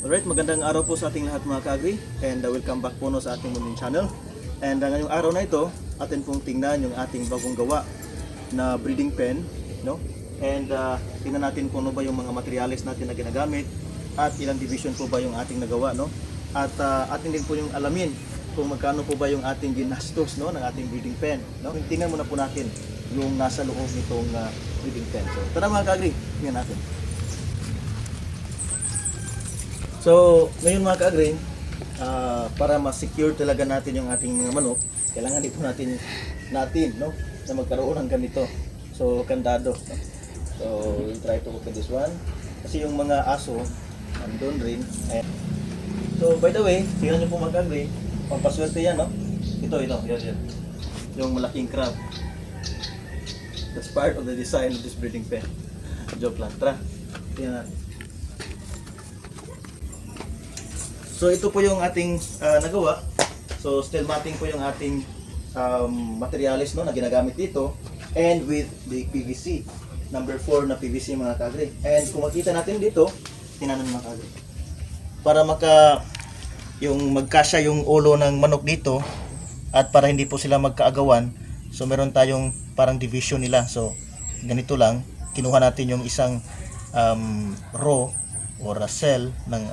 Alright, magandang araw po sa ating lahat mga ka-agri, and welcome back po no sa ating munting channel. And ngayong araw na ito, atin pong tingnan yung ating bagong gawa na breeding pen, no? And tingnan natin kung ano ba yung mga materials natin na ginagamit at ilang division po ba yung ating nagawa, no? At atin din po yung alamin kung magkano po ba yung ating ginastos, no, ng ating breeding pen, no? Tingnan muna po natin yung nasa loob nitong breeding pen. So tara mga ka-agri, tingnan natin. So, ngayon mga ka-agri, para ma-secure talaga natin yung ating mga manok, kailangan dito natin, no, na magkaroon ng ganito. So, kandado. No? So, we'll try to open this one. Kasi yung mga aso, andun rin. Ayan. So, by the way, tingnan nyo po mga ka-agri, pampaswerte yan, no? Ito, yan. Yung malaking crab. That's part of the design of this breeding pen. Joke lang. Tara, tingnan natin. So ito po yung ating nagawa. So steel matting po yung ating materials, no, na ginagamit dito, and with the PVC number 4 na PVC mga ka-agri. And kung makita natin dito, tinanan mga ka-agri, para yung magkasya yung ulo ng manok dito at para hindi po sila magkaagawan. So meron tayong parang division nila. So ganito lang, kinuha natin yung isang row or a cell ng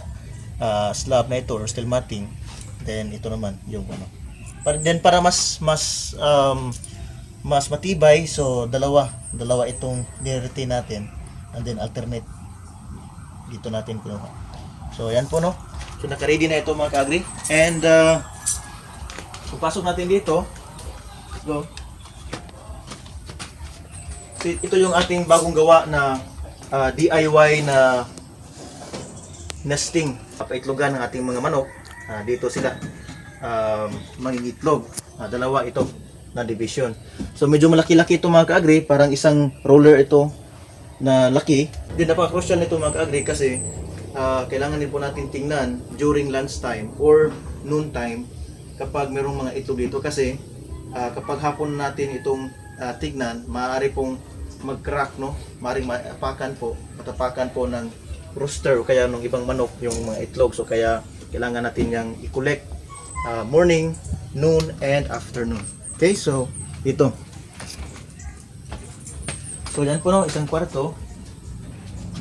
slab na ito or steel matting, then ito naman yung ano. Para mas matibay, so dalawa itong ni-retain natin, and then alternate dito natin kinuha. So yan po, no. So naka-ready na ito mga ka-agri, and pagpasok natin dito, go. So, ito yung ating bagong gawa na DIY na nesting, paitlogan ng ating mga manok. Dito sila mangingitlog. Dalawa ito na division. So medyo malaki-laki ito mga ka-agri, parang isang roller ito na laki. Din napaka-crucial nito mga ka-agri kasi kailangan din po natin tingnan during lunch time or noon time kapag mayroong mga itlog dito, kasi kapag hapon natin itong tignan, maaari pong mag-crack, no? Maaring matapakan po ng rooster o kaya ng ibang manok yung mga itlog. So kaya kailangan natin yang i-collect morning, noon, and afternoon. Okay, so ito. So yan po, no, isang kwarto.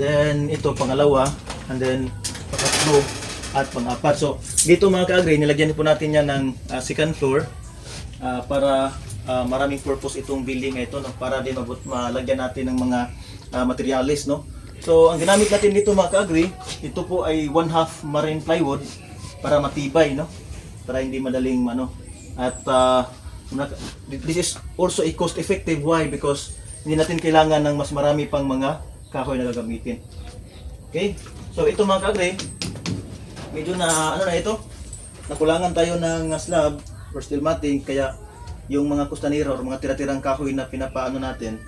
Then ito pangalawa, and then pangatlo at pang-apat. So dito mga ka-agri, nilagyan po natin yan ng second floor para maraming purpose itong building na ito, no, para din malagyan natin ng mga materials, no. So, ang ginamit natin dito mga ka-agri, ito po ay 1/2 marine plywood para matibay, no? Para hindi madaling At this is also a cost effective. Why? Because hindi natin kailangan ng mas marami pang mga kahoy na gagamitin. Okay? So, ito mga ka-agri, medyo na ito, nakulangan tayo ng slab or steel matting, kaya yung mga kustanera or mga tira-tirang kahoy na pinapaano natin,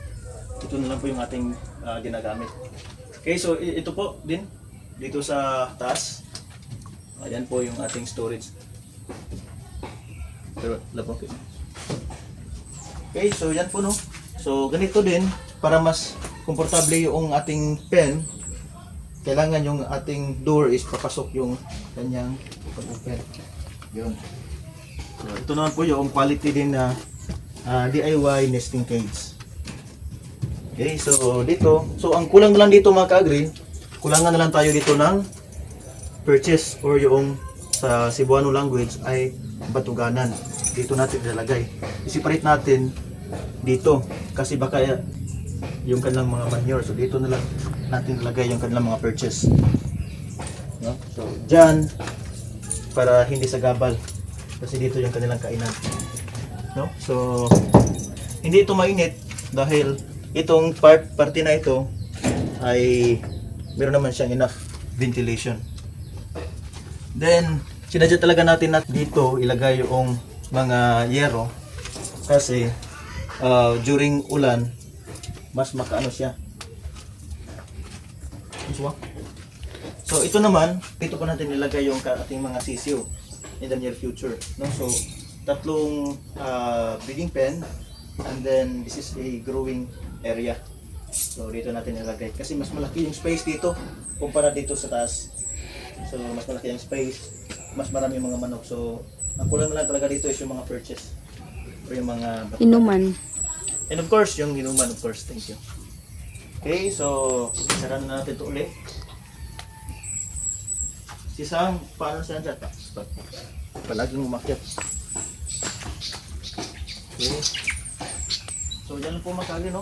ito na lang po yung ating ginagamit. Okay, so ito po din dito sa taas. Ayan po yung ating storage. Pero labang. Okay, so yan po, no. So ganito din, para mas komportable yung ating pen, kailangan yung ating door is papasok yung kanyang pag-open. Yun. So ito naman po yung quality din na DIY nesting cage. Okay, so dito, so ang kulang na lang dito mga ka-agri, kulangan na lang tayo dito ng purchase, or yung sa Cebuano language ay batuganan. Dito natin ilalagay. I-separate natin dito kasi baka yung kanilang mga manure. So dito na lang natin ilagay yung kanilang mga purchase. No? So dyan, para hindi sagabal, kasi dito yung kanilang kainan. No? So hindi ito mainit dahil itong parte na ito ay meron naman siyang enough ventilation. Then sinadya talaga natin dito ilagay yung mga yero kasi during ulan mas makaano siya. So ito naman, dito po natin ilagay yung ating mga sisiyo in the near future, no? So tatlong breeding pen, and then this is a growing area. So dito natin ilagay kasi mas malaki yung space dito kumpara dito sa taas. So, mas malaki ang space, mas marami yung mga manok. So, ang kulang na lang talaga dito is yung mga purchase. O yung mga... Inuman. And of course, yung inuman, of course. Thank you. Okay, so, sara na natin ito ulit. Si Sam, paano siya dyan? Palaging umakyat. Okay. So, dyan lang po makali, no?